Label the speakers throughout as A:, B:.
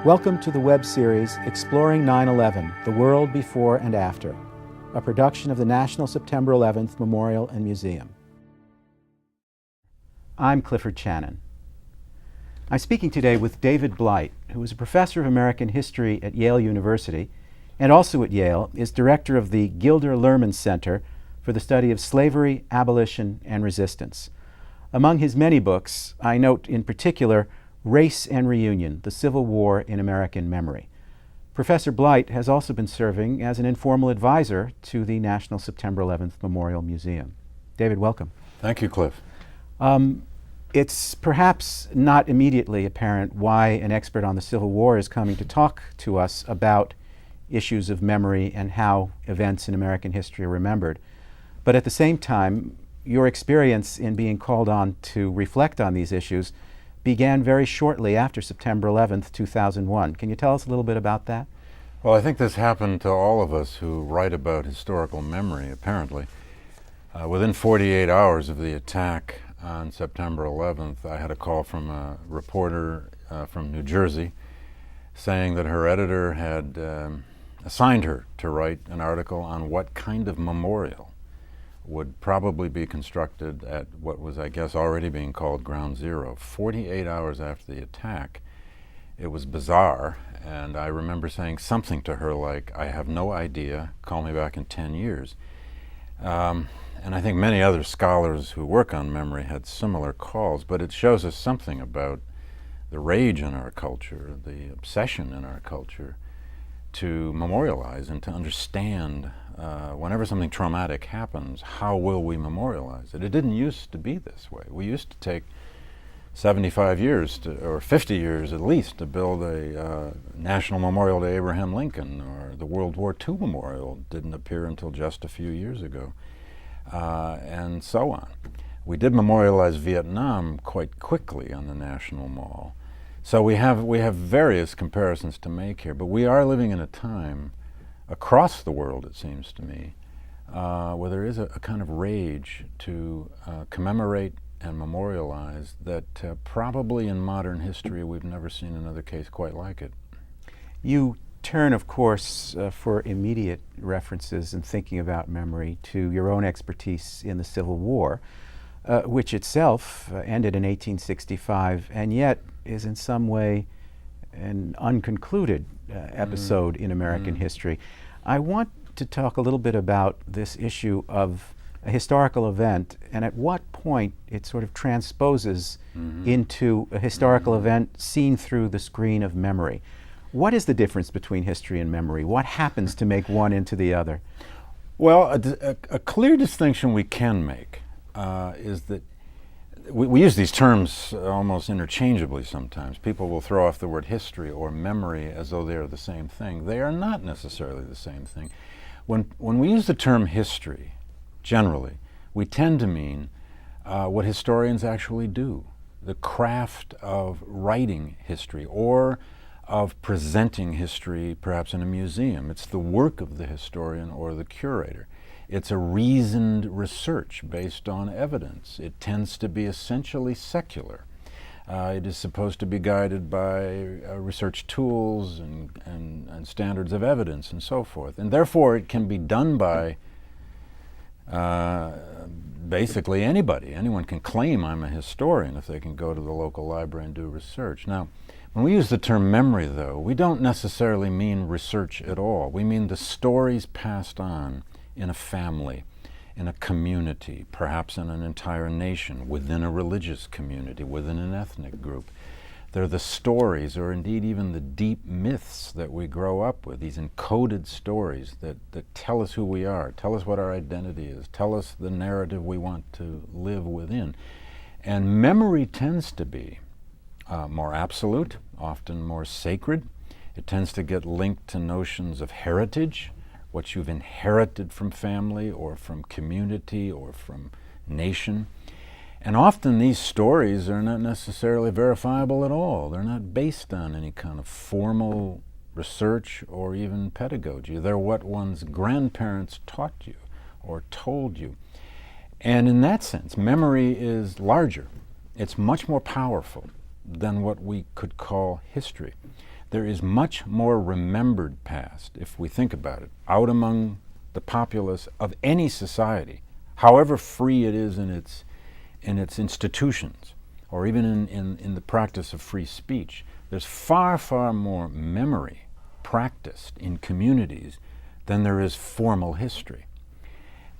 A: Welcome to the web series Exploring 9/11, The World Before and After, a production of the National September 11th Memorial and Museum. I'm Clifford Channon. I'm speaking today with David Blight, who is a professor of American history at Yale University, and also at Yale is director of the Gilder Lehrman Center for the Study of Slavery, Abolition, and Resistance. Among his many books, I note in particular Race and Reunion, The Civil War in American Memory. Professor Blight has also been serving as an informal advisor to the National September 11th Memorial Museum. David, welcome.
B: Thank you, Cliff.
A: It's perhaps not immediately apparent why an expert on the Civil War is coming to talk to us about issues of memory and how events in American history are remembered. But at the same time, your experience in being called on to reflect on these issues began very shortly after September 11th, 2001. Can you tell us a little bit about that?
B: Well, I think this happened to all of us who write about historical memory, apparently. Within 48 hours of the attack on September 11th, I had a call from a reporter from New Jersey saying that her editor had assigned her to write an article on what kind of memorial would probably be constructed at what was, I guess, already being called Ground Zero. 48 hours after the attack, it was bizarre, and I remember saying something to her like, I have no idea, call me back in 10 years. And I think many other scholars who work on memory had similar calls, but it shows us something about the rage in our culture, the obsession in our culture to memorialize and to understand whenever something traumatic happens, how will we memorialize it? It didn't used to be this way. We used to take 75 years or 50 years at least to build a national memorial to Abraham Lincoln, or the World War II memorial didn't appear until just a few years ago, and so on. We did memorialize Vietnam quite quickly on the National Mall. So we have various comparisons to make here, but we are living in a time across the world, it seems to me, where there is a kind of rage to commemorate and memorialize that probably in modern history we've never seen another case quite like it.
A: You turn, of course, for immediate references in thinking about memory to your own expertise in the Civil War, which itself ended in 1865 and yet is in some way an unconcluded episode in American history. I want to talk a little bit about this issue of a historical event and at what point it sort of transposes into a historical event seen through the screen of memory. What is the difference between history and memory? What happens to make one into the other?
B: Well, a clear distinction we can make is that we use these terms almost interchangeably sometimes. People will throw off the word history or memory as though they are the same thing. They are not necessarily the same thing. When we use the term history, generally, we tend to mean what historians actually do, the craft of writing history or of presenting history perhaps in a museum. It's the work of the historian or the curator. It's a reasoned research based on evidence. It tends to be essentially secular. It is supposed to be guided by research tools and standards of evidence and so forth. And therefore it can be done by basically anybody. Anyone can claim I'm a historian if they can go to the local library and do research. Now, when we use the term memory, though, we don't necessarily mean research at all. We mean the stories passed on in a family, in a community, perhaps in an entire nation, within a religious community, within an ethnic group. They're the stories, or indeed even the deep myths that we grow up with, these encoded stories that tell us who we are, tell us what our identity is, tell us the narrative we want to live within. And memory tends to be more absolute, often more sacred. It tends to get linked to notions of heritage, what you've inherited from family or from community or from nation. And often these stories are not necessarily verifiable at all. They're not based on any kind of formal research or even pedagogy. They're what one's grandparents taught you or told you. And in that sense, memory is larger. It's much more powerful than what we could call history. There is much more remembered past, if we think about it, out among the populace of any society, however free it is in its institutions, or even in the practice of free speech. There's far, far more memory practiced in communities than there is formal history.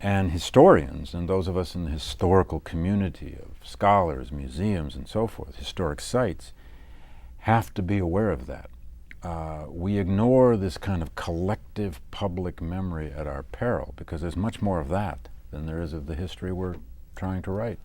B: And historians, and those of us in the historical community of scholars, museums, and so forth, historic sites, have to be aware of that. We ignore this kind of collective public memory at our peril, because there's much more of that than there is of the history we're trying to write.